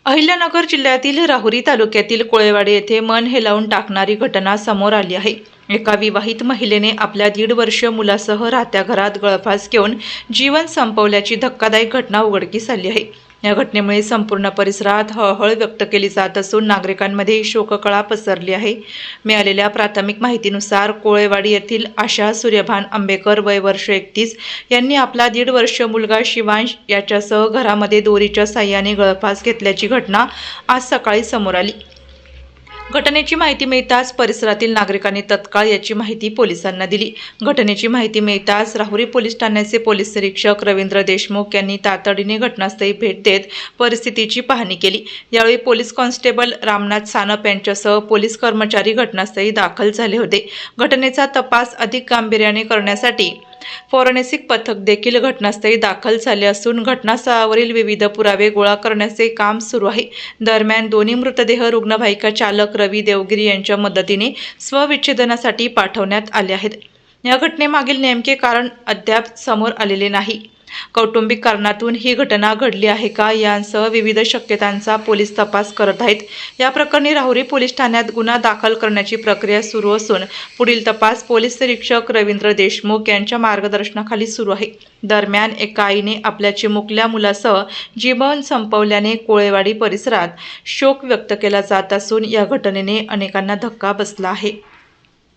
अहिल्यानगर जिल्ह्यातील राहुरी तालुक्यातील कोळेवाडी येथे मन हेलावून टाकणारी घटना समोर आली आहे। एका विवाहित महिलेने आपल्या 1.5 वर्षीय मुलासह राहत्या घरात गळफास घेऊन जीवन संपवल्याची धक्कादायक घटना उघडकीस आली आहे। या घटनेमुळे संपूर्ण परिसरात हळहळ व्यक्त केली जात असून नागरिकांमध्ये शोककळा पसरली आहे। मिळालेल्या प्राथमिक माहितीनुसार कोळेवाडी येथील आशा सूर्यभान आंबेकर वय वर्ष 31 यांनी आपला 1.5 वर्षीय मुलगा शिवांश याच्यासह घरामध्ये दोरीच्या साहाय्याने गळफास घेतल्याची घटना आज सकाळी समोर आली। घटनेची माहिती मिळताच परिसरातील नागरिकांनी तत्काळ याची माहिती पोलिसांना दिली। घटनेची माहिती मिळताच राहुरी पोलीस ठाण्याचे पोलीस निरीक्षक रवींद्र देशमुख यांनी तातडीने घटनास्थळी भेट देत परिस्थितीची पाहणी केली। यावेळी पोलीस कॉन्स्टेबल रामनाथ सानप यांच्यासह पोलीस कर्मचारी घटनास्थळी दाखल झाले होते। घटनेचा तपास अधिक गांभीर्याने करण्यासाठी फॉरेन्सिक पथक देखील घटनास्थळी दाखल झाले असून घटनास्थळावरील विविध पुरावे गोळा करण्याचे काम सुरू आहे। दरम्यान दोन्ही मृतदेह रुग्णवाहिका चालक रवी देवगिरी यांच्या मदतीने स्वविच्छेदनासाठी पाठवण्यात आले आहेत। या घटनेमागील नेमके कारण अद्याप समोर आलेले नाही। कौटुंबिक कारणातून ही घटना घडली आहे का यांसह विविध शक्यतांचा पोलीस तपास करत आहेत। या प्रकरणी राहुरी पोलीस ठाण्यात गुन्हा दाखल करण्याची प्रक्रिया सुरू असून पुढील तपास पोलीस निरीक्षक रवींद्र देशमुख यांच्या मार्गदर्शनाखाली सुरू आहे। दरम्यान एका आईने आपल्या चिमुकल्या मुलासह जीवन संपवल्याने कोळेवाडी परिसरात शोक व्यक्त केला जात असून या घटनेने अनेकांना धक्का बसला आहे।